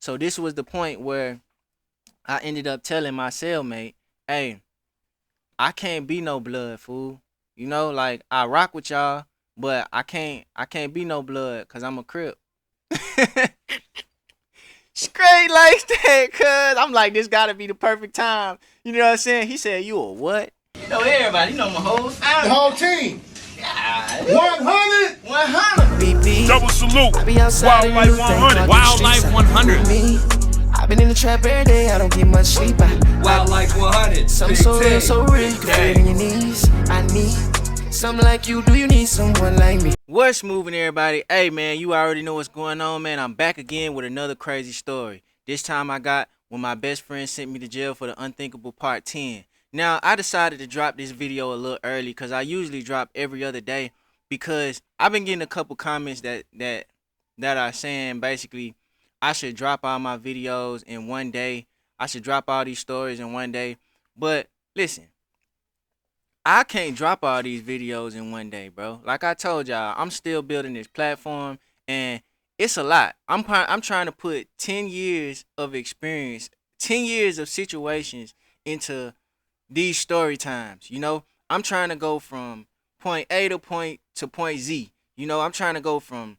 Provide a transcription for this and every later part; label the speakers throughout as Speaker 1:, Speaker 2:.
Speaker 1: So this was the point where I ended up telling my cellmate, hey, I can't be no blood, fool. You know, like I rock with y'all, but I can't be no blood because I'm a crip. Straight like that, cuz I'm like, this gotta be the perfect time. You know what I'm saying? He said, you a what? You know everybody, you know my whole family.
Speaker 2: The whole team.
Speaker 1: God.
Speaker 2: 100.
Speaker 1: 100.
Speaker 3: Double salute. Wildlife 100.
Speaker 4: Wildlife 100.
Speaker 5: I've been in the trap every day, I don't get much sleep.
Speaker 4: Wildlife 100.
Speaker 5: Something so real, so real, you can feel it in your knees. I need something like you, do you need someone like me?
Speaker 1: What's moving, everybody? Hey, man, you already know what's going on, man. I'm back again with another crazy story. This time I got when my best friend sent me to jail for the unthinkable part 10. Now, I decided to drop this video a little early because I usually drop every other day because I've been getting a couple comments that are saying basically I should drop all my videos in one day. I should drop all these stories in one day. But listen, I can't drop all these videos in one day, bro. Like I told y'all, I'm still building this platform, and it's a lot. I'm trying to put 10 years of experience, 10 years of situations into these story times. You know, I'm trying to go from point A to point Z. You know, I'm trying to go from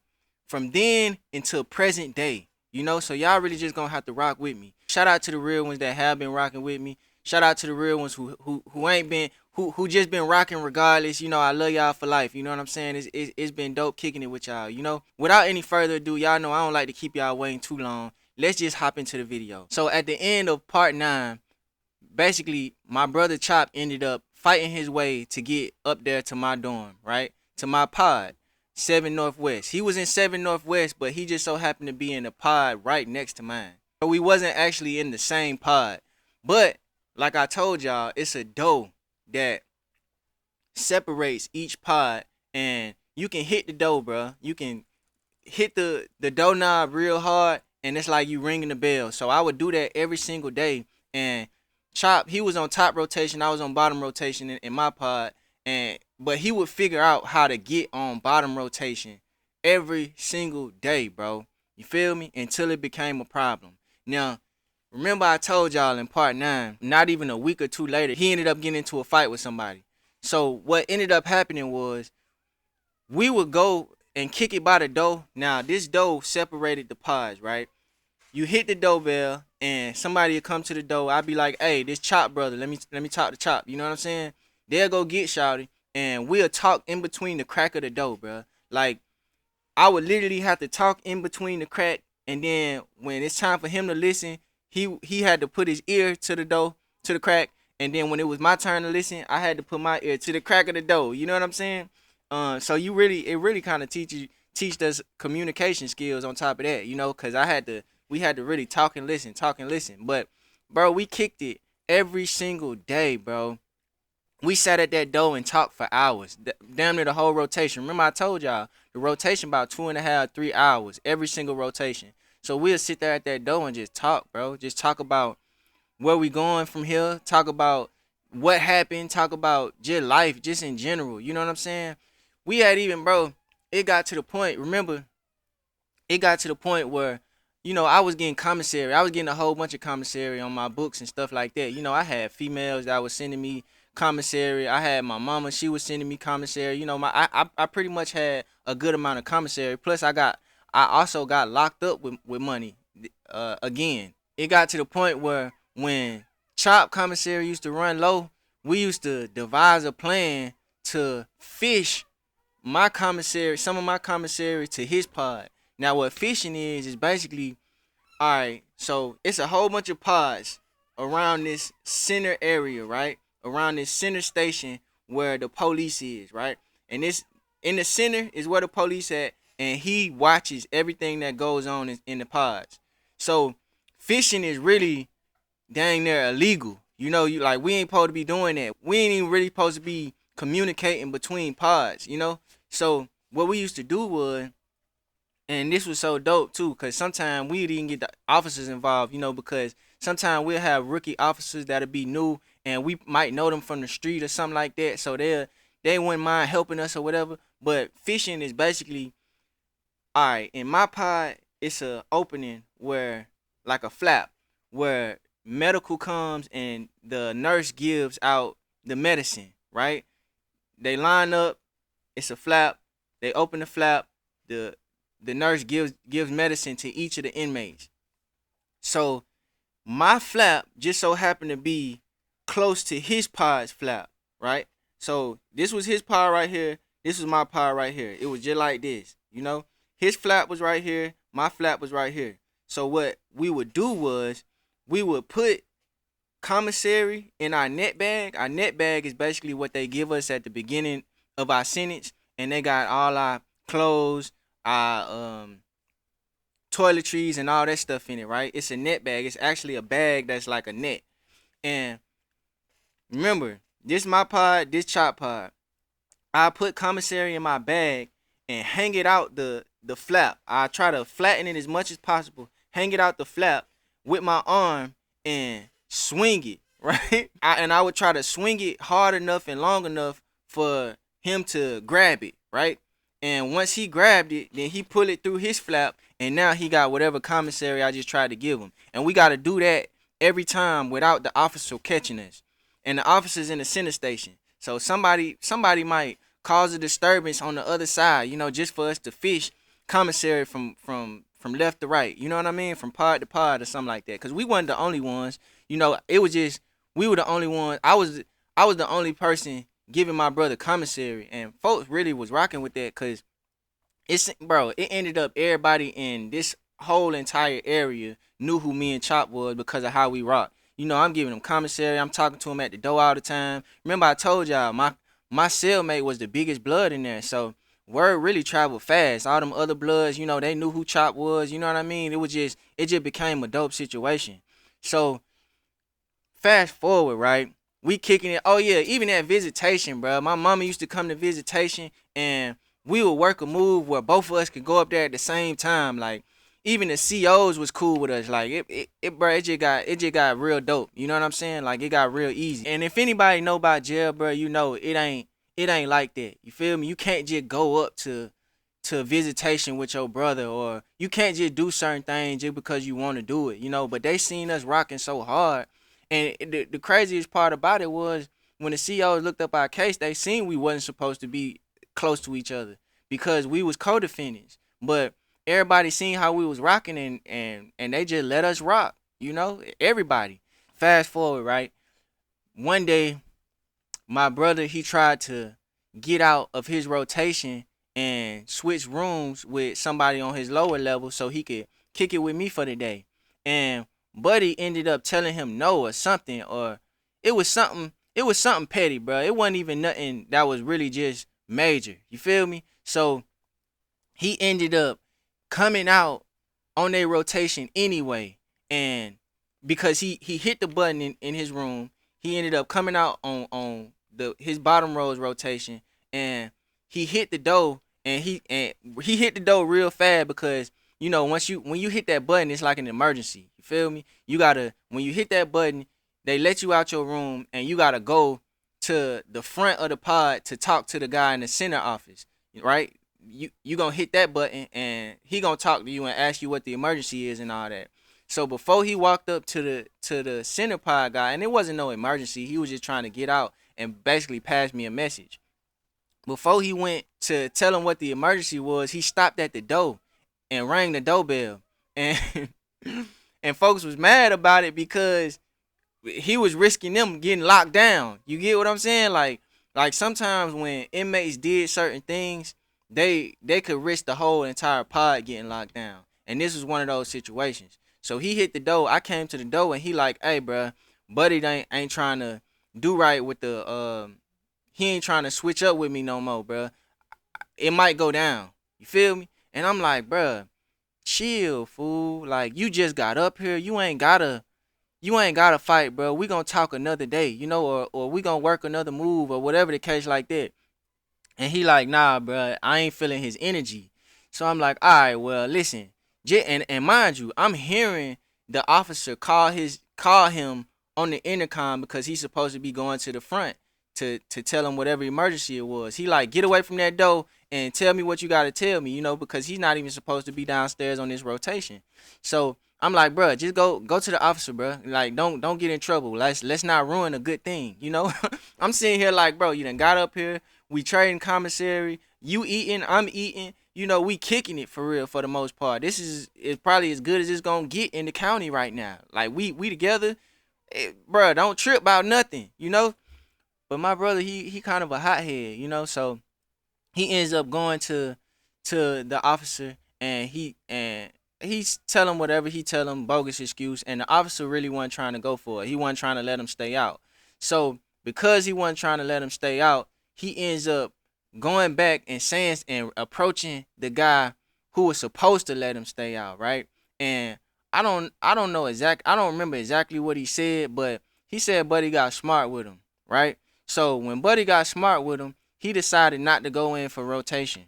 Speaker 1: then until present day. You know, so y'all really just gonna have to rock with me. Shout out to the real ones that have been rocking with me. Shout out to the real ones who ain't been who just been rocking regardless. You know, I love y'all for life. You know what I'm saying? It's been dope kicking it with y'all. You know, without any further ado, y'all know I don't like to keep y'all waiting too long. Let's just hop into the video. So at the end of part 9, basically my brother Chop ended up fighting his way to get up there to my dorm, right? To my pod, 7 Northwest. He was in 7 Northwest, but he just so happened to be in a pod right next to mine. So we wasn't actually in the same pod. But like I told y'all, it's a door that separates each pod, and you can hit the door, bro. You can hit the doorknob real hard, and it's like you ringing the bell. So I would do that every single day. And Chop, he was on top rotation, I was on bottom rotation in my pod, but he would figure out how to get on bottom rotation every single day, bro. You feel me? Until it became a problem. Now, remember I told y'all in part 9, not even a week or two later, he ended up getting into a fight with somebody. So what ended up happening was we would go and kick it by the door. Now, this door separated the pods, right? You hit the doorbell and somebody will come to the door. I'll be like, hey, this Chop brother, let me talk to Chop. You know what I'm saying? They'll go get Shouty, and we'll talk in between the crack of the door, bro. Like, I would literally have to talk in between the crack, and then when it's time for him to listen, he had to put his ear to the door, to the crack, and then when it was my turn to listen, I had to put my ear to the crack of the door. You know what I'm saying? So it really kind of teach us communication skills on top of that, you know, because we had to really talk and listen. But bro, we kicked it every single day, bro. We sat at that door and talked for hours, damn near the whole rotation. Remember I told y'all the rotation about 2.5, 3 hours every single rotation. So we'll sit there at that door and just talk, bro. Just talk about where we going from here. Talk about what happened. Talk about just life, just in general. You know what I'm saying? We had even, bro, it got to the point, remember, it got to the point where, you know, I was getting commissary. I was getting a whole bunch of commissary on my books and stuff like that. You know, I had females that was sending me commissary. I had my mama, she was sending me commissary. You know, I pretty much had a good amount of commissary. Plus I also got locked up with money again. It got to the point where when Chop commissary used to run low, we used to devise a plan to fish my commissary, some of my commissary to his pod. Now what fishing is basically, all right, so it's a whole bunch of pods around this center area, right? Around this center station where the police is, right? And this in the center is where the police at, and he watches everything that goes on in the pods. So fishing is really dang near illegal. You know, we ain't supposed to be doing that. We ain't even really supposed to be communicating between pods, you know? So what we used to do was, and this was so dope too, because sometimes we'd even get the officers involved, you know, because sometimes we'll have rookie officers that'll be new, and we might know them from the street or something like that, so they wouldn't mind helping us or whatever. But fishing is basically, all right, in my pod, it's a opening where like a flap where medical comes and the nurse gives out the medicine, right? They line up, it's a flap. They open the flap. The the nurse gives medicine to each of the inmates. So my flap just so happened to be close to his pod's flap, right? So this was his pod right here. This was my pod right here. It was just like this, you know. His flap was right here. My flap was right here. So what we would do was we would put commissary in our net bag. Our net bag is basically what they give us at the beginning of our sentence, and they got all our clothes, our toiletries, and all that stuff in it, right? It's a net bag. It's actually a bag that's like a net. And remember, this my pod, this chop pod. I put commissary in my bag and hang it out the flap. I try to flatten it as much as possible. Hang it out the flap with my arm and swing it, right? I would try to swing it hard enough and long enough for him to grab it, right? And once he grabbed it, then he pulled it through his flap, and now he got whatever commissary I just tried to give him. And we got to do that every time without the officer catching us. And the officer's in the center station. So somebody might cause a disturbance on the other side, you know, just for us to fish commissary from left to right. You know what I mean? From pod to pod or something like that. Because we wasn't the only ones. You know, it was just, we were the only ones. I was the only person giving my brother commissary. And folks really was rocking with that because it ended up everybody in this whole entire area knew who me and Chop was because of how we rock. You know, I'm giving him commissary. I'm talking to him at the door all the time. Remember, I told y'all my cellmate was the biggest blood in there. So word really traveled fast. All them other bloods, you know, they knew who Chop was. You know what I mean? It just became a dope situation. So fast forward, right? We kicking it. Oh yeah, even at visitation, bro. My mama used to come to visitation, and we would work a move where both of us could go up there at the same time. Like even the COs was cool with us. Like it just got real dope. You know what I'm saying? Like it got real easy. And if anybody know about jail, bro, you know it ain't like that. You feel me? You can't just go up to visitation with your brother, or you can't just do certain things just because you want to do it. You know, but they seen us rocking so hard. And the craziest part about it was when the COs looked up our case, they seen we wasn't supposed to be close to each other because we was co-defendants. But everybody seen how we was rocking, and they just let us rock, you know, everybody. Fast forward, right? One day, my brother, he tried to get out of his rotation and switch rooms with somebody on his lower level so he could kick it with me for the day. And Buddy ended up telling him no or something, or it was something petty, bro. It wasn't even nothing that was really just major. You feel me? So he ended up coming out on their rotation anyway, and because he hit the button in his room, he ended up coming out on his bottom row's rotation, and he hit the door, and he hit the door real fast because you know when you hit that button, it's like an emergency. You feel me? You gotta, when you hit that button, they let you out your room, and you gotta go to the front of the pod to talk to the guy in the center office, right? You gonna hit that button, and he gonna talk to you and ask you what the emergency is and all that. So before he walked up to the center pod guy, and it wasn't no emergency, he was just trying to get out and basically pass me a message. Before he went to tell him what the emergency was, he stopped at the door and rang the doorbell, and and folks was mad about it because he was risking them getting locked down. You get what I'm saying? Like sometimes when inmates did certain things, they could risk the whole entire pod getting locked down, and this was one of those situations. So he hit the door. I came to the door, and he like, "Hey, bro, Buddy ain't trying to do right with the he ain't trying to switch up with me no more, bro. It might go down." You feel me? And I'm like, "Bro, chill, fool. Like you just got up here. You ain't gotta fight, bro. We gonna talk another day, you know, or we gonna work another move or whatever the case like that." And he like, "Nah, bro, I ain't feeling his energy." So I'm like, "All right, well, listen." And mind you, I'm hearing the officer call him on the intercom because he's supposed to be going to the front to tell him whatever emergency it was. He like, "Get away from that door and tell me what you gotta tell me," you know, because he's not even supposed to be downstairs on this rotation. So I'm like, bro, just go to the officer, bro. Like, don't get in trouble. Let's not ruin a good thing, you know. I'm sitting here like, bro, you done got up here. We trading commissary. You eating, I'm eating. You know, we kicking it for real for the most part. This is probably as good as it's gonna get in the county right now. Like we together, bro. Don't trip about nothing, you know. But my brother, he kind of a hothead, you know. So he ends up going to the officer, and he's telling whatever he tell him, bogus excuse, and the officer really wasn't trying to go for it. He wasn't trying to let him stay out. So because he wasn't trying to let him stay out, he ends up going back and saying and approaching the guy who was supposed to let him stay out, right? And I don't know I don't remember exactly what he said, but he said Buddy got smart with him, right? So when Buddy got smart with him, he decided not to go in for rotation.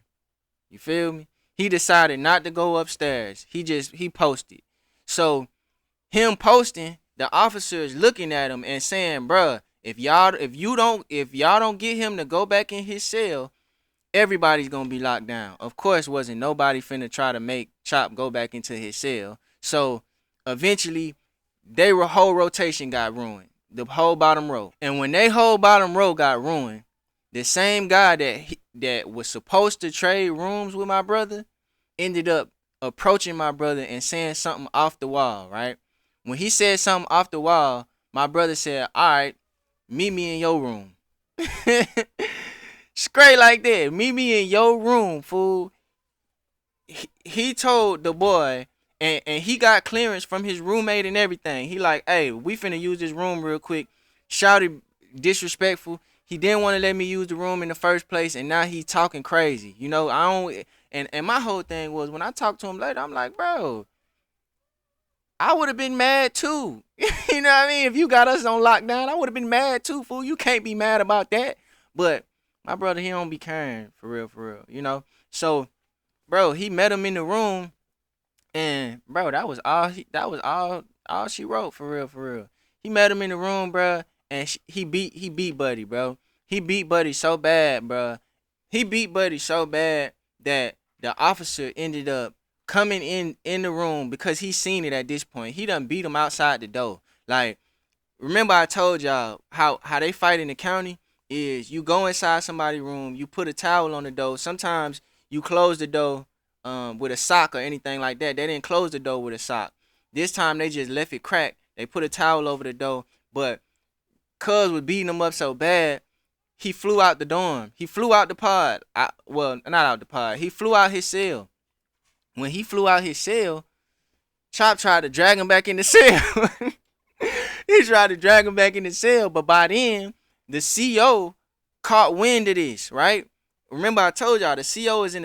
Speaker 1: You feel me? He decided not to go upstairs. He posted. So him posting, the officer is looking at him and saying, bruh, if y'all don't get him to go back in his cell, everybody's gonna be locked down. Of course, wasn't nobody finna try to make Chop go back into his cell. So eventually, their whole rotation got ruined. The whole bottom row. And when they whole bottom row got ruined, the same guy that was supposed to trade rooms with my brother ended up approaching my brother and saying something off the wall, right? When he said something off the wall, my brother said, all right, meet me in your room. Straight like that. Meet me in your room, fool. He told the boy, and he got clearance from his roommate and everything. He like, hey, we finna use this room real quick. Shouted disrespectful. He didn't want to let me use the room in the first place, and now he talking crazy. You know, I don't. And my whole thing was when I talked to him later, I'm like, bro, I would have been mad too. You know what I mean? If you got us on lockdown, I would have been mad too, fool. You can't be mad about that. But my brother, he don't be caring for real. You know. So, bro, he met him in the room, and bro, that was all she wrote for real. He met him in the room, bro, and he beat Buddy, bro. He beat Buddy so bad, bro. He beat Buddy so bad that the officer ended up coming in the room because he seen it at this point. He done beat him outside the door. Like, remember I told y'all how they fight in the county is you go inside somebody's room, you put a towel on the door. Sometimes you close the door with a sock or anything like that. They didn't close the door with a sock. This time they just left it cracked. They put a towel over the door, but cuz was beating him up so bad, he flew out the dorm. He flew out the pod. Well, not out the pod. He flew out his cell. When he flew out his cell, Chop tried to drag him back in the cell. He tried to drag him back in the cell, but by then, the CO caught wind of this, right? Remember I told y'all the CO is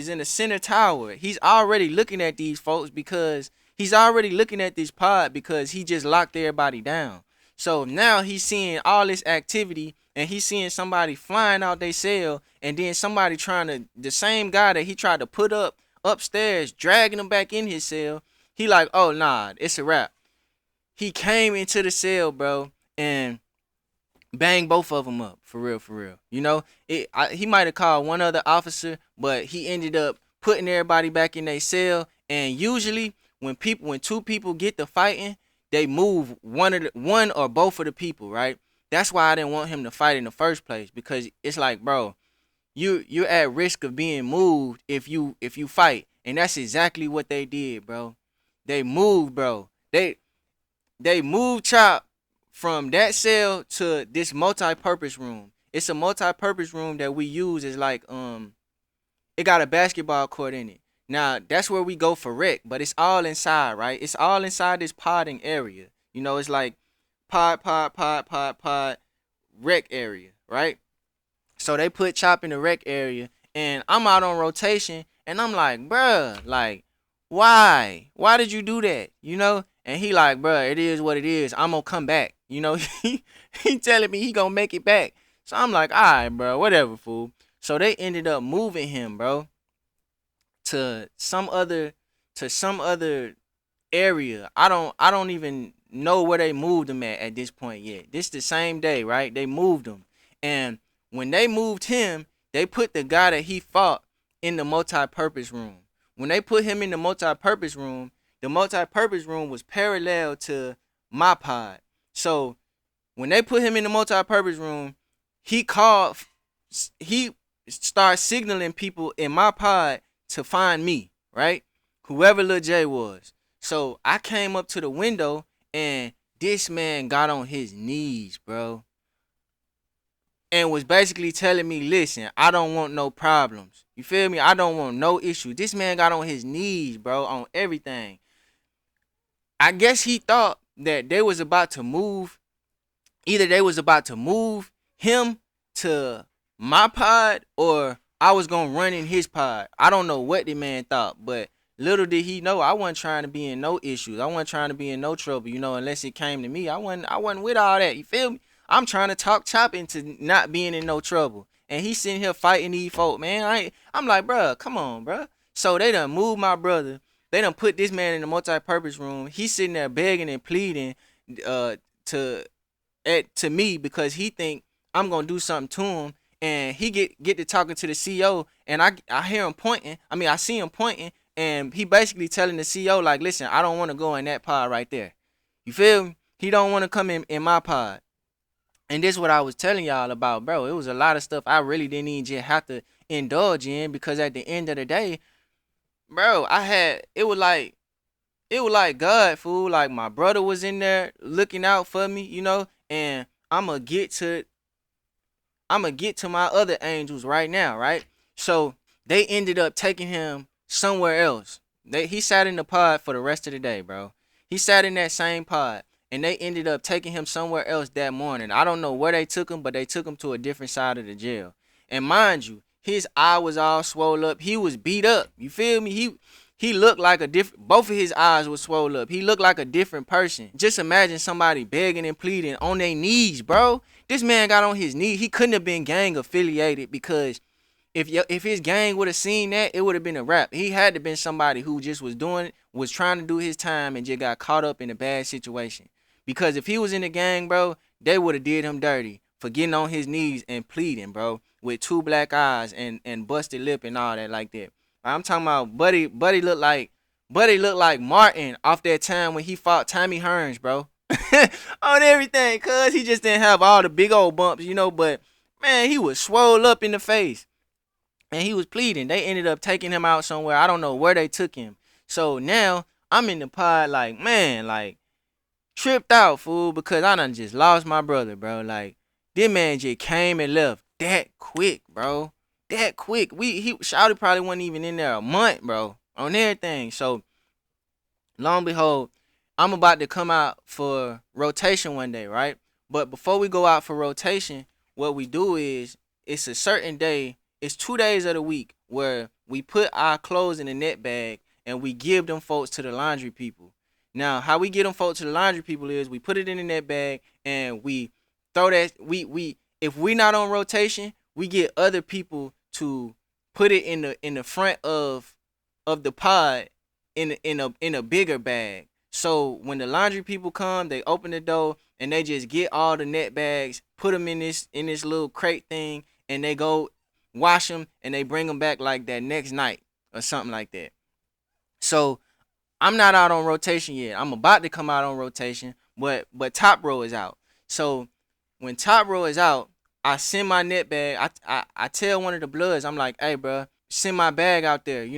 Speaker 1: in the center tower. He's already looking at these folks because he's already looking at this pod because he just locked everybody down. So now he's seeing all this activity and he's seeing somebody flying out their cell and then somebody the same guy that he tried to put up upstairs, dragging him back in his cell. He like, oh nah, it's a wrap. He came into the cell, bro, and banged both of them up, for real. You know, he might have called one other officer, but he ended up putting everybody back in their cell. And usually, when two people get to fighting, they move one or both of the people, right? That's why I didn't want him to fight in the first place, because it's like, bro, you're at risk of being moved if you fight, and that's exactly what they did, bro. They moved, bro. They moved Chop from that cell to this multi-purpose room. It's a multi-purpose room that we use as like it got a basketball court in it. Now that's where we go for rec, but it's all inside, right? It's all inside this podding area. You know, it's like pod rec area, right? So they put Chop in the rec area, and I'm out on rotation, and I'm like, bruh, like, why? Why did you do that? You know? And he like, bruh, it is what it is. I'm gonna come back. You know, he telling me he gonna make it back. So I'm like, all right, bro, whatever, fool. So they ended up moving him, bro, to some other area. I don't even know where they moved him at this point yet. This the same day, right? They moved him. And when they moved him, they put the guy that he fought in the multi-purpose room. When they put him in the multi-purpose room, the multi-purpose room was parallel to my pod. So when they put him in the multi-purpose room, he started signaling people in my pod to find me, right? Whoever Lil J was. So I came up to the window and this man got on his knees, bro. And was basically telling me, listen, I don't want no problems. You feel me? I don't want no issue. This man got on his knees, bro, on everything. I guess he thought that they was about to move. Either they was about to move him to my pod or I was going to run in his pod. I don't know what the man thought, but little did he know I wasn't trying to be in no issues. I wasn't trying to be in no trouble, unless it came to me. I wasn't with all that. You feel me? I'm trying to talk chop into not being in no trouble. And he sitting here fighting these folk, man. I'm like, bruh, come on, bruh. So they done moved my brother. They done put this man in the multi-purpose room. He's sitting there begging and pleading to me because he think I'm gonna do something to him. And he get to talking to the CEO, and I hear him pointing. I see him pointing, and he basically telling the CEO, like, listen, I don't want to go in that pod right there. You feel me? He don't want to come in my pod. And this is what I was telling y'all about, bro. It was a lot of stuff I really didn't even just have to indulge in, because at the end of the day, bro, it was like God, fool. Like, my brother was in there looking out for me, and I'ma get to my other angels right now, right? So they ended up taking him somewhere else. He sat in the pod for the rest of the day, bro. He sat in that same pod. And they ended up taking him somewhere else that morning. I don't know where they took him, but they took him to a different side of the jail. And mind you, his eye was all swole up. He was beat up. You feel me? He looked like a different, both of his eyes were swole up. He looked like a different person. Just imagine somebody begging and pleading on their knees, bro. This man got on his knees. He couldn't have been gang affiliated, because if his gang would have seen that, it would have been a wrap. He had to been somebody who just was trying to do his time and just got caught up in a bad situation. Because if he was in the gang, bro, they would have did him dirty for getting on his knees and pleading, bro, with 2 black eyes and busted lip and all that like that. I'm talking about Buddy looked like Martin off that time when he fought Tommy Hearns, bro. On everything, cuz he just didn't have all the big old bumps, but man, he was swole up in the face. And he was pleading. They ended up taking him out somewhere. I don't know where they took him. So now I'm in the pod like, man, like, tripped out, fool, because I done just lost my brother, bro. Like, this man just came and left that quick, bro. That quick. Shouty probably wasn't even in there a month, bro, on everything. So, long and behold, I'm about to come out for rotation one day, right? But before we go out for rotation, what we do is, it's a certain day, it's 2 days of the week where we put our clothes in a net bag and we give them folks to the laundry people. Now, how we get them folks to the laundry people is we put it in the net bag and we throw that. If we not on rotation, we get other people to put it in the front of the pod in a bigger bag. So when the laundry people come, they open the door and they just get all the net bags, put them in this little crate thing, and they go wash them and they bring them back like that next night or something like that. So I'm not out on rotation yet. I'm about to come out on rotation, but top row is out. So when top row is out, I send my net bag. I tell one of the Bloods, I'm like, hey, bro, send my bag out there.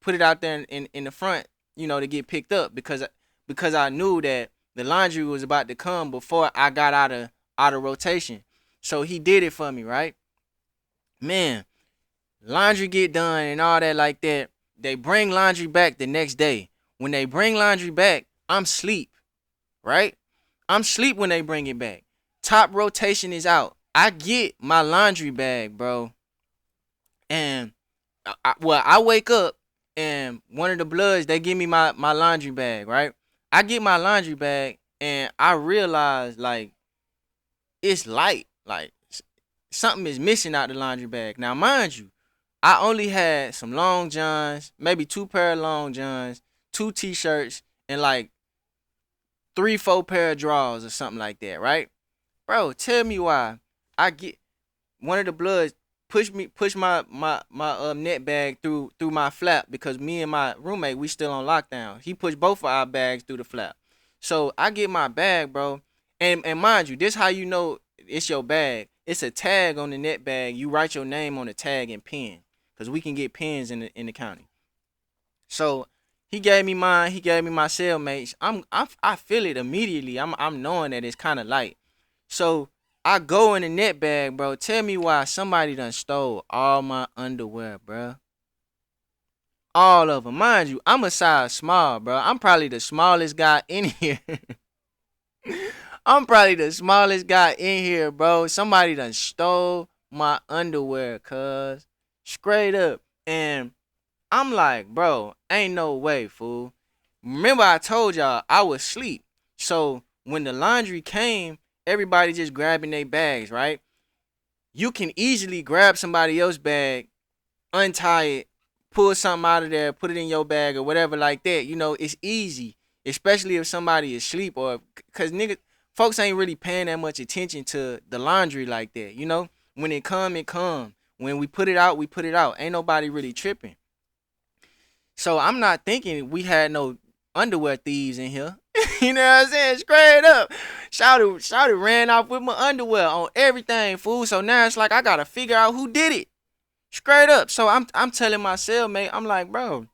Speaker 1: Put it out there in the front, to get picked up, because I knew that the laundry was about to come before I got out of rotation. So he did it for me, right? Man, laundry get done and all that like that. They bring laundry back the next day. When they bring laundry back, I'm sleep, right? I'm sleep when they bring it back. Top rotation is out. I get my laundry bag, bro. And, I wake up and one of the Bloods, they give me my laundry bag, right? I get my laundry bag and I realize, like, it's light. Like, something is missing out the laundry bag. Now, mind you, I only had some long johns, maybe 2 pair of long johns, 2 t-shirts, and like 3-4 pair of drawers or something like that, right? Bro, tell me why I get one of the Bloods push my net bag through my flap because me and my roommate we still on lockdown. He pushed both of our bags through the flap. So I get my bag, bro. And mind you, this how you know it's your bag. It's a tag on the net bag. You write your name on the tag and pen. Cause we can get pens in the county. So he gave me mine. He gave me my cellmates. I feel it immediately. I'm knowing that it's kind of light. So I go in the net bag, bro. Tell me why somebody done stole all my underwear, bro. All of them, mind you. I'm a size small, bro. I'm probably the smallest guy in here. I'm probably the smallest guy in here, bro. Somebody done stole my underwear, cuz. Straight up. And I'm like, bro, ain't no way, fool. Remember I told y'all I was asleep. So when the laundry came, everybody just grabbing their bags, right? You can easily grab somebody else's bag, untie it, pull something out of there, put it in your bag or whatever like that. You know, it's easy. Especially if somebody is asleep or cause niggas folks ain't really paying that much attention to the laundry like that, you know? When it come, it come. When we put it out, we put it out. Ain't nobody really tripping. So I'm not thinking we had no underwear thieves in here. You know what I'm saying? Straight up. Shouty ran off with my underwear on everything, fool. So now it's like I gotta figure out who did it. Straight up. So I'm telling my cellmate, I'm like, bro,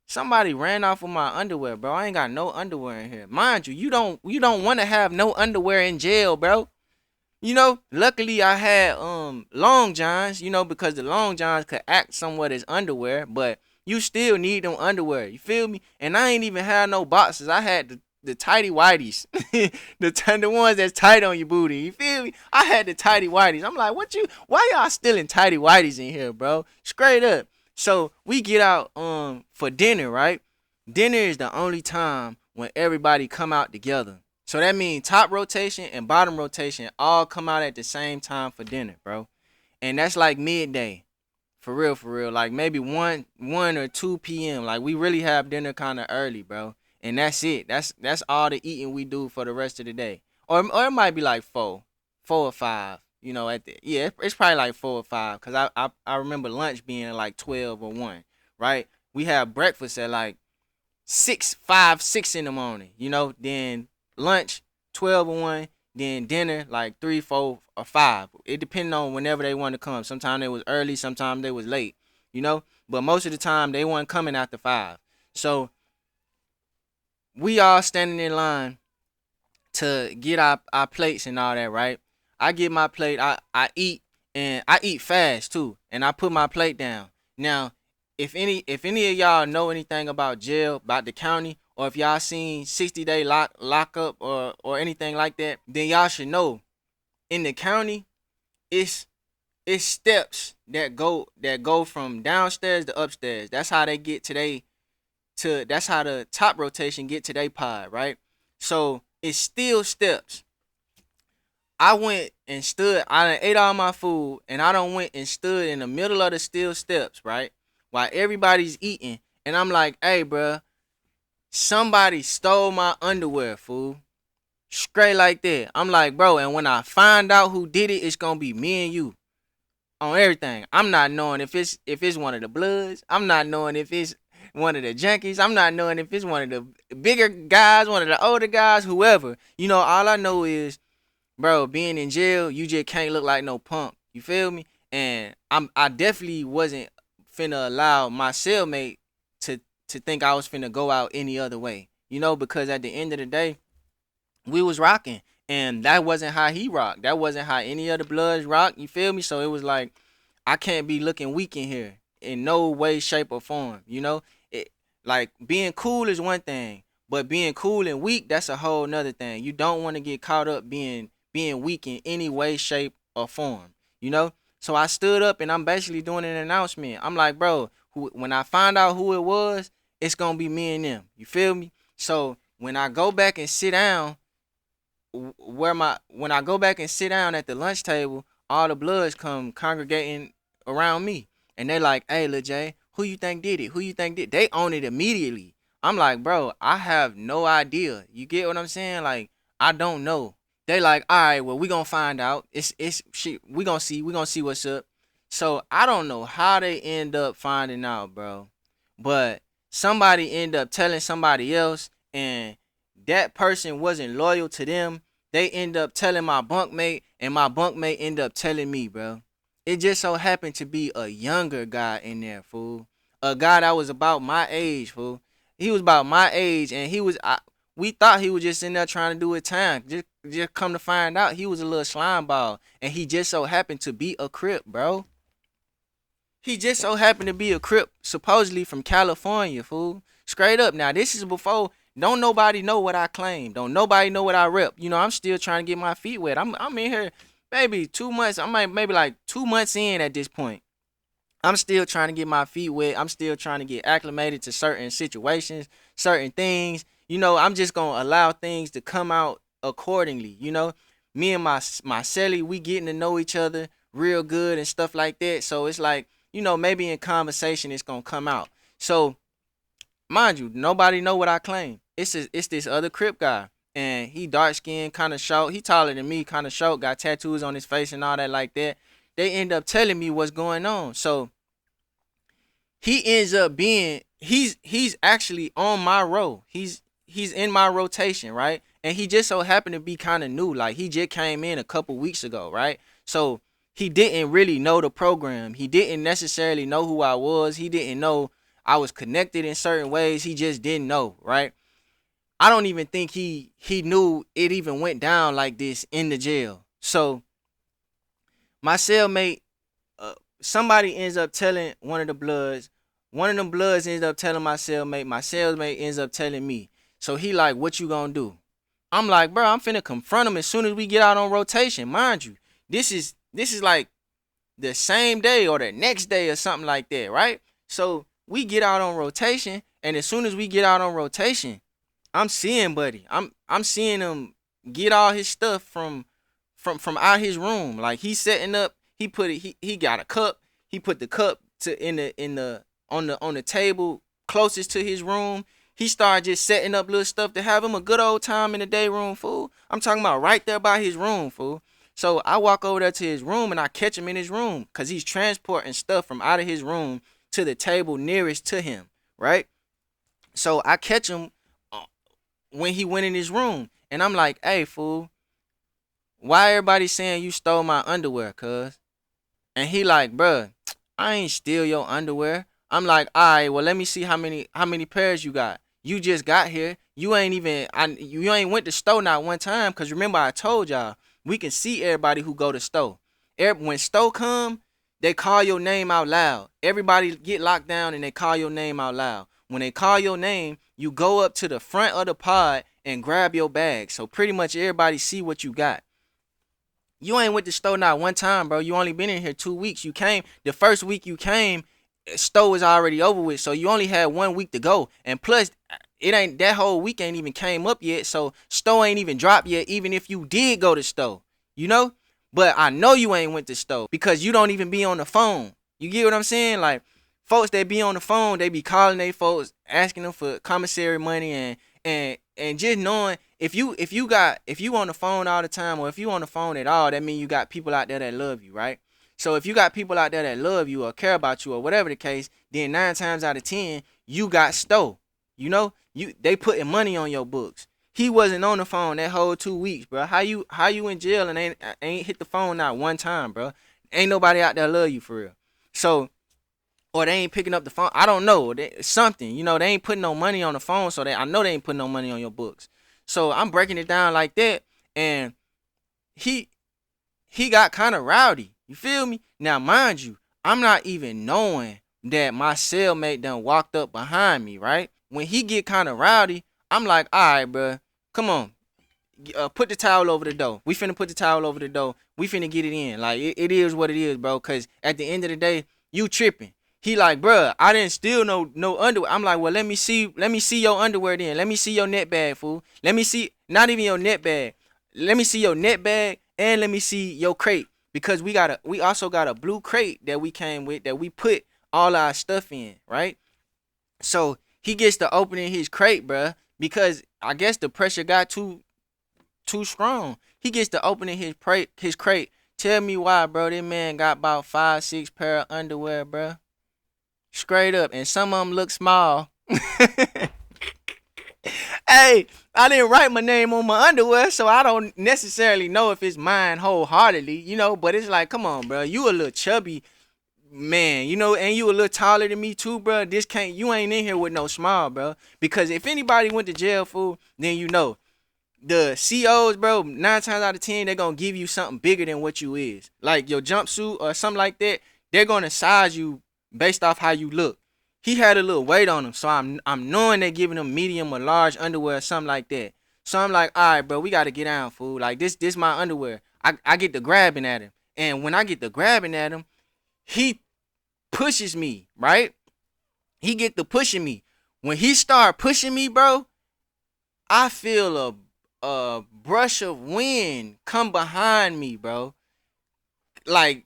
Speaker 1: somebody ran off with my underwear, bro. I ain't got no underwear in here. Mind you, you don't want to have no underwear in jail, bro. You know, luckily I had long johns, you know, because the long johns could act somewhat as underwear, but you still need them underwear. You feel me? And I ain't even had no boxes. I had the tighty whities, the ones that's tight on your booty. You feel me? I had the tighty whities. I'm like, why y'all still in tighty whities in here, bro? Straight up. So we get out for dinner, right? Dinner is the only time when everybody come out together. So that means top rotation and bottom rotation all come out at the same time for dinner, bro. And that's like midday. For real. Like maybe 1 or 2 p.m. Like we really have dinner kind of early, bro. And that's it. That's all the eating we do for the rest of the day. Or it might be like 4 or 5. You know, it's probably like 4 or 5. Cause I remember lunch being like 12 or 1, right? We have breakfast at like 6 in the morning. You know, then lunch 12 or 1. Then dinner like 3, 4, or 5. It depended on whenever they want to come. Sometimes they was early, sometimes they was late, you know. But most of the time they weren't coming after 5. So we all standing in line to get our plates and all that, right? I get my plate, I eat, and I eat fast too, and I put my plate down. Now, if any of y'all know anything about jail, about the county, or if y'all seen 60-day lockup or anything like that, then y'all should know in the county, it's steps that go from downstairs to upstairs. That's how they get that's how the top rotation get to their pod, right? So it's still steps. I went and stood, I done ate all my food, and I done went and stood in the middle of the steel steps, right? While everybody's eating. And I'm like, hey, bruh, somebody stole my underwear, fool. Straight like that. I'm like, bro, and when I find out who did it, it's gonna be me and you. On everything. I'm not knowing if it's one of the Bloods. I'm not knowing if it's one of the Junkies. I'm not knowing if it's one of the bigger guys, one of the older guys, whoever. You know, all I know is, bro, being in jail, you just can't look like no punk. You feel me? And I definitely wasn't finna allow my cellmate to think I was finna go out any other way. You know, because at the end of the day, we was rocking. And that wasn't how he rocked. That wasn't how any of the Bloods rocked. You feel me? So it was like, I can't be looking weak in here in no way, shape, or form. You know? Like, being cool is one thing. But being cool and weak, that's a whole nother thing. You don't want to get caught up being weak in any way, shape, or form. You know? So I stood up and I'm basically doing an announcement. I'm like, bro, when I find out who it was, it's going to be me and them. You feel me? So when I go back and sit down, when I go back and sit down at the lunch table, all the Bloods come congregating around me. And they like, hey, Lil J, who you think did it? Who you think did it? They own it immediately. I'm like, bro, I have no idea. You get what I'm saying? Like, I don't know. They like, all right, well, we gonna find out. It's shit. We gonna see what's up. So I don't know how they end up finding out, bro. But somebody end up telling somebody else, and that person wasn't loyal to them. They end up telling my bunkmate, and my bunkmate end up telling me, bro. It just so happened to be a younger guy in there, fool. A guy that was about my age, fool. He was about my age, and we thought he was just in there trying to do his time. Just come to find out, he was a little slime ball, and he just so happened to be a Crip, bro. He just so happened to be a Crip, supposedly from California, fool. Straight up. Now, this is before. Don't nobody know what I claim. Don't nobody know what I rep. You know, I'm still trying to get my feet wet. I'm in here, maybe 2 months. I might maybe like 2 months in at this point. I'm still trying to get my feet wet. I'm still trying to get acclimated to certain situations, certain things. You know, I'm just gonna allow things to come out accordingly. You know, me and my celly, we getting to know each other real good and stuff like that. So it's like, you know, maybe in conversation it's gonna come out. So mind you, nobody know what I claim. It's this other Crip guy, and he dark skinned, kind of short. He taller than me, kind of short, got tattoos on his face and all that like that. They end up telling me what's going on. So he ends up being he's actually on my row. He's in my rotation, right? And he just so happened to be kind of new. Like he just came in a couple weeks ago, right? So he didn't really know the program. He didn't necessarily know who I was. He didn't know I was connected in certain ways. He just didn't know, right? I don't even think he knew it even went down like this in the jail. So my cellmate, somebody ends up telling one of the bloods. One of them bloods ends up telling my cellmate. My cellmate ends up telling me. So he like, what you gonna do? I'm like, bro, I'm finna confront him as soon as we get out on rotation. Mind you, this is like the same day or the next day or something like that, right? So we get out on rotation, and as soon as we get out on rotation, I'm seeing Buddy. I'm seeing him get all his stuff from out his room. Like he's setting up. He put it. He got a cup. He put the cup on the table closest to his room. He started just setting up little stuff to have him a good old time in the day room, fool. I'm talking about right there by his room, fool. So I walk over there to his room and I catch him in his room because he's transporting stuff from out of his room to the table nearest to him, right? So I catch him when he went in his room, and I'm like, hey, fool, why everybody saying you stole my underwear, cuz? And he like, bruh, I ain't steal your underwear. I'm like, all right, well, let me see how many pairs you got. You just got here. You ain't went to store not one time, because remember I told y'all, we can see everybody who go to store. When store come, they call your name out loud. Everybody get locked down and they call your name out loud. When they call your name, you go up to the front of the pod and grab your bag. So pretty much everybody see what you got. You ain't went to store not one time, bro. You only been in here 2 weeks. You came, the first week you came, store was already over with. So you only had 1 week to go. And plus, that whole week ain't even came up yet. So store ain't even dropped yet, even if you did go to store, you know? But I know you ain't went to store because you don't even be on the phone. You get what I'm saying? Like, folks that be on the phone, they be calling they folks, asking them for commissary money and just knowing if you on the phone all the time, or if you on the phone at all, that means you got people out there that love you, right? So if you got people out there that love you or care about you or whatever the case, then 9 times out of 10 you got stole. You know, they putting money on your books. He wasn't on the phone that whole 2 weeks, bro. How you in jail and ain't hit the phone not one time, bro? Ain't nobody out there love you for real. So, or they ain't picking up the phone. I don't know. Something, you know, they ain't putting no money on the phone, so I know they ain't putting no money on your books. So I'm breaking it down like that, and he got kind of rowdy. You feel me? Now, mind you, I'm not even knowing that my cellmate done walked up behind me, right? When he get kind of rowdy, I'm like, all right, bro, come on. Put the towel over the door. We finna put the towel over the door. We finna get it in. Like, it is what it is, bro, because at the end of the day, you tripping. He like, bruh, I didn't steal no underwear. I'm like, well, let me see your underwear then. Let me see your net bag, fool. Let me see, not even your net bag. Let me see your net bag and let me see your crate. Because we also got a blue crate that we came with that we put all our stuff in, right? So he gets to opening his crate, bruh, because I guess the pressure got too strong. He gets to opening his crate, Tell me why, bro. This man got about 5, 6 pair of underwear, bro. Straight up, and some of them look small. Hey, I didn't write my name on my underwear, so I don't necessarily know if it's mine wholeheartedly, but it's like, come on, bro. You a little chubby man, and you a little taller than me too, bro. You ain't in here with no small, bro. Because if anybody went to jail, fool, then the COs, bro, 9 times out of 10, they're gonna give you something bigger than what you is. Like your jumpsuit or something like that, they're gonna size you based off how you look. He had a little weight on him, so I'm knowing they're giving him medium or large underwear or something like that. So I'm like, all right, bro, we gotta get down, fool. Like this my underwear. I get to grabbing at him, and when I get to grabbing at him, he pushes me, right? He get to pushing me. When he start pushing me, bro, I feel a brush of wind come behind me, bro. Like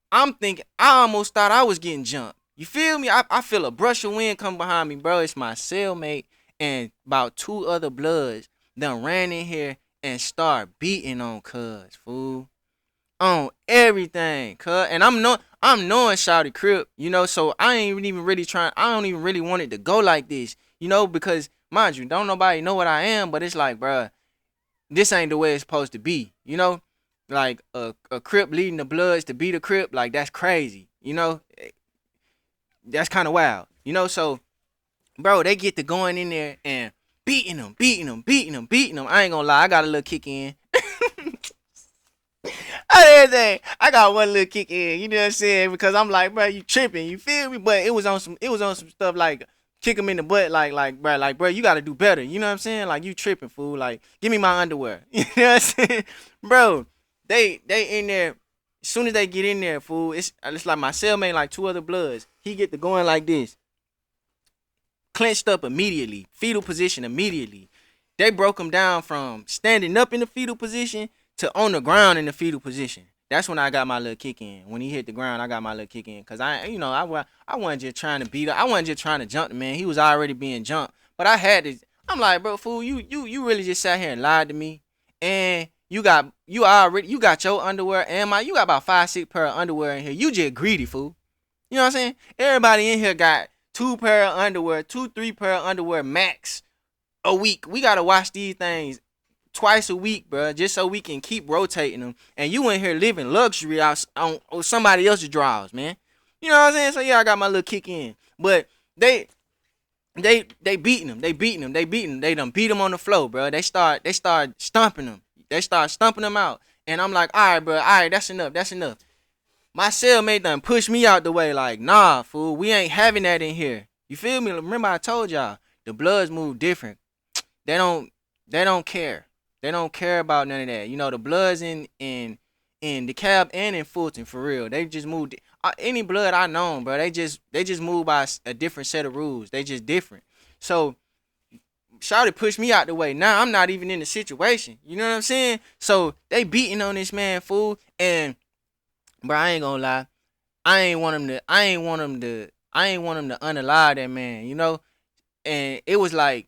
Speaker 1: I'm thinking, I almost thought I was getting jumped. You feel me? I feel a brush of wind come behind me, bro. It's my cellmate and about 2 other bloods done ran in here and start beating on cuz, fool. On everything, cuz. And I'm knowing Shawty Crip, so I ain't even really I don't even really want it to go like this, because mind you, don't nobody know what I am, but it's like, bruh, this ain't the way it's supposed to be, like a Crip leading the bloods to beat a Crip, like that's crazy, that's kind of wild, so bro, they get to going in there and beating them. I ain't gonna lie, I got a little kick in. Everything. I got one little kick in, you know what I'm saying? Because I'm like, bro, you tripping, you feel me? But it was on some stuff like kick him in the butt, like, bro, you gotta do better. You know what I'm saying? Like, you tripping, fool. Like, give me my underwear. You know what I'm saying? Bro, they in there. As soon as they get in there, fool, it's like my cellmate, like 2 other bloods. He get to going like this. Clenched up immediately. Fetal position immediately. They broke him down from standing up in the fetal position to on the ground in the fetal position. That's when I got my little kick in. When he hit the ground, I got my little kick in. Cause I wasn't just trying to beat him. I wasn't just trying to jump the man. He was already being jumped. But I had to. I'm like, bro, fool, you really just sat here and lied to me. And you got your underwear and you got about 5, 6 pair of underwear in here. You just greedy, fool. You know what I'm saying? Everybody in here got 2 pair of underwear, 2, 3 pair of underwear max a week. We gotta wash these things twice a week, bro, just so we can keep rotating them. And you in here living luxury out on somebody else's drawers, man. You know what I'm saying? So yeah, I got my little kick in. But they beating him. They done beat him on the floor, bro. They start stomping him. They start stomping him out. And I'm like, all right, bro, all right, that's enough. My cellmate done pushed me out the way, like, nah, fool, we ain't having that in here. You feel me? Remember I told y'all, the Bloods move different. They don't care. They don't care about none of that. The Bloods in DeKalb and in Fulton, for real. They just moved. Any Blood I known, bro, they just move by a different set of rules. They just different. So, Shawty pushed me out the way. Now I'm not even in the situation. You know what I'm saying? So they beating on this man, fool. And bro, I ain't gonna lie. I ain't want him to unalive that man. And it was like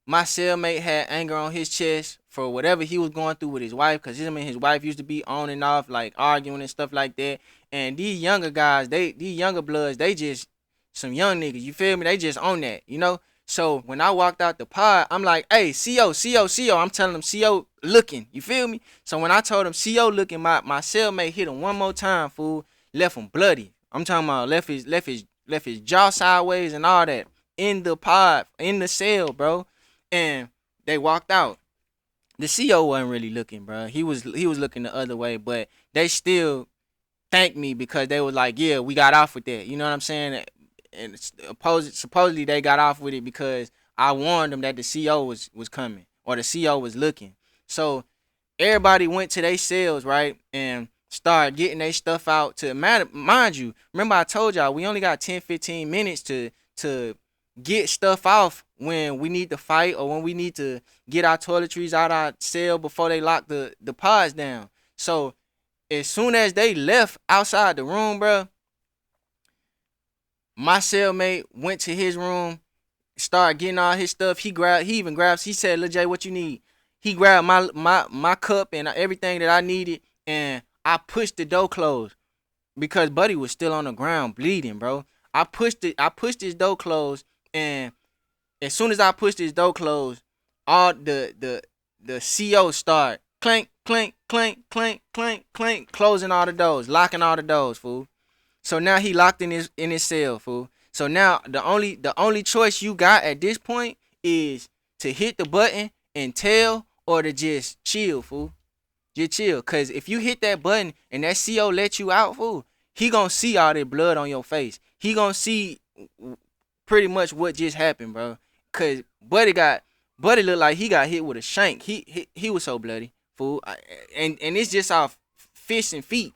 Speaker 1: my cellmate had anger on his chest for whatever he was going through with his wife, because his wife used to be on and off, like arguing and stuff like that. And these younger guys, these younger bloods, they just some young niggas, you feel me? They just on that, So when I walked out the pod, I'm like, hey, CO. I'm telling them CO looking, you feel me? So when I told him CO looking, my cellmate hit him one more time, fool, left him bloody. I'm talking about left his jaw sideways and all that in the pod, in the cell, bro. And they walked out. The CO wasn't really looking, bro. He was looking the other way, but they still thanked me because they was like, yeah, we got off with that. You know what I'm saying? And supposedly they got off with it because I warned them that the CO was coming, or the CO was looking. So everybody went to their cells, right, and started getting their stuff out. To mind you, remember I told y'all we only got 10-15 minutes to get stuff off when we need to fight or when we need to get our toiletries out our cell before they lock the pods down. So as soon as they left outside the room, bro, my cellmate went to his room, started getting all his stuff. He said, Lil J, what you need? He grabbed my cup and everything that I needed and I pushed the door closed because Buddy was still on the ground bleeding, bro. I pushed his door closed, and as soon as I pushed his door closed, all the CO start clank, clank, clank, clank, clank, clank, closing all the doors, locking all the doors, fool. So now he locked in his cell, fool. So now the only choice you got at this point is to hit the button and tell, or to just chill, fool. Just chill. Cause if you hit that button and that CO let you out, fool, he gonna see all that blood on your face. He gonna see pretty much what just happened, bro. Cause Buddy looked like he got hit with a shank. He was so bloody, fool. And it's just off fists and feet.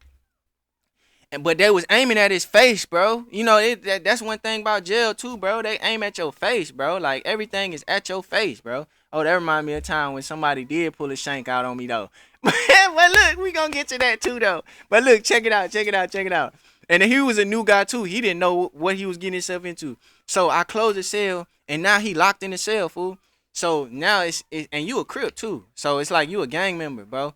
Speaker 1: But they was aiming at his face, bro. You know, that's one thing about jail too, bro. They aim at your face, bro. Like, everything is at your face, bro. Oh, that remind me of a time when somebody did pull a shank out on me, though. But look, we gonna get to that too, though. But look, check it out. And he was a new guy too. He didn't know what he was getting himself into. So I closed the cell, and now he locked in the cell, fool. So now it's and you a Crip too. So it's like you a gang member, bro.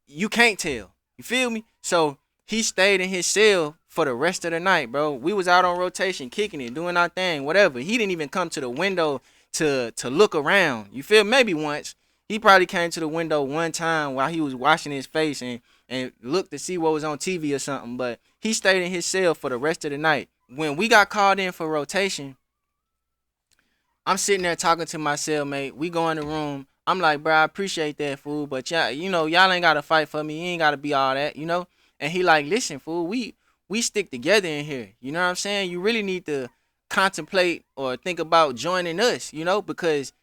Speaker 1: You can't tell. You feel me? So he stayed in his cell for the rest of the night, bro. We was out on rotation, kicking it, doing our thing, whatever. He didn't even come to the window to look around. You feel? Maybe once. He probably came to the window one time while he was washing his face and looked to see what was on TV or something. But he stayed in his cell for the rest of the night. When we got called in for rotation, I'm sitting there talking to my cellmate. We go in the room. I'm like, bro, I appreciate that, fool, but y'all ain't gotta fight for me. You ain't gotta be all that, And he like, listen, fool, we stick together in here. You know what I'm saying? You really need to contemplate or think about joining us, because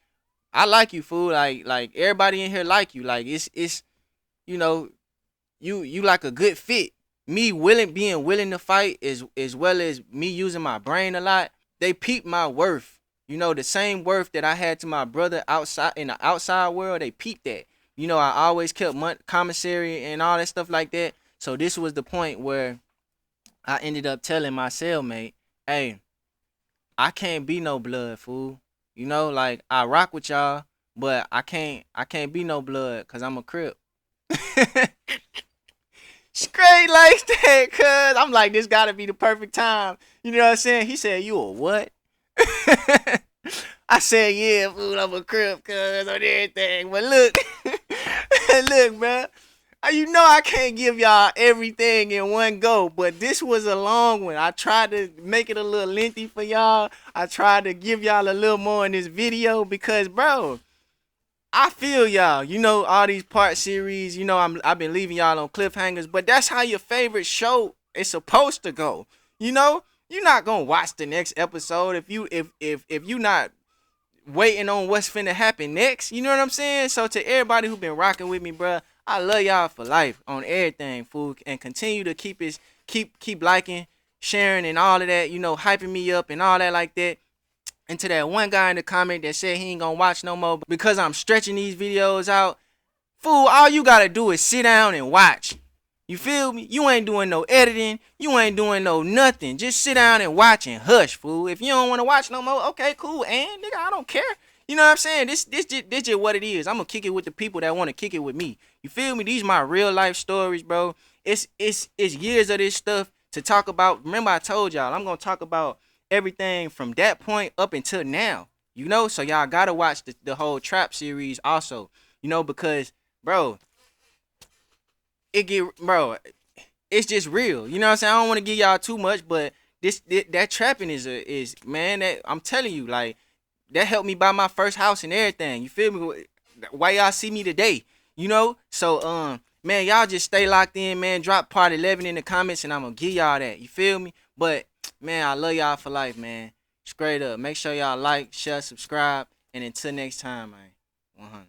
Speaker 1: I like you, fool. Like everybody in here like you. Like it's you like a good fit. Me being willing to fight as well as me using my brain a lot. They peep my worth. The same worth that I had to my brother outside in the outside world, they peeped that. I always kept commissary and all that stuff like that. So this was the point where I ended up telling my cellmate, hey, I can't be no blood, fool. Like, I rock with y'all, but I can't be no blood because I'm a Crip. Straight like that, cuz I'm like, this gotta be the perfect time. You know what I'm saying? He said, you a what? I said, yeah, fool, I'm a Crip, cuz, on everything. But look, look, bro. I can't give y'all everything in one go, but this was a long one. I tried to make it a little lengthy for y'all. I tried to give y'all a little more in this video because, bro, I feel y'all. All these part series, I've been leaving y'all on cliffhangers, but that's how your favorite show is supposed to go. You're not gonna watch the next episode if you not waiting on what's finna happen next. You know what I'm saying? So to everybody who been rocking with me, bruh, I love y'all for life on everything, fool, and continue to keep liking, sharing, and all of that. Hyping me up and all that like that. And to that one guy in the comment that said he ain't gonna watch no more because I'm stretching these videos out, fool, all you gotta do is sit down and watch. You feel me? You ain't doing no editing. You ain't doing no nothing. Just sit down and watch and hush, fool. If you don't want to watch no more, okay, cool. And nigga, I don't care. You know what I'm saying? This just what it is. I'm gonna kick it with the people that want to kick it with me. You feel me? These my real life stories, bro. It's years of this stuff to talk about. Remember, I told y'all I'm gonna talk about everything from that point up until now. So y'all gotta watch the whole trap series also. Because, bro, it's just real. You know what I'm saying? I don't want to give y'all too much, but that trapping is man, that I'm telling you, like, that helped me buy my first house and everything. You feel me? Why y'all see me today? So man, y'all just stay locked in, man. Drop part 11 in the comments and I'm gonna give y'all that. You feel me? But man, I love y'all for life, man. Straight up. Make sure y'all like, share, subscribe, and until next time, man. 100.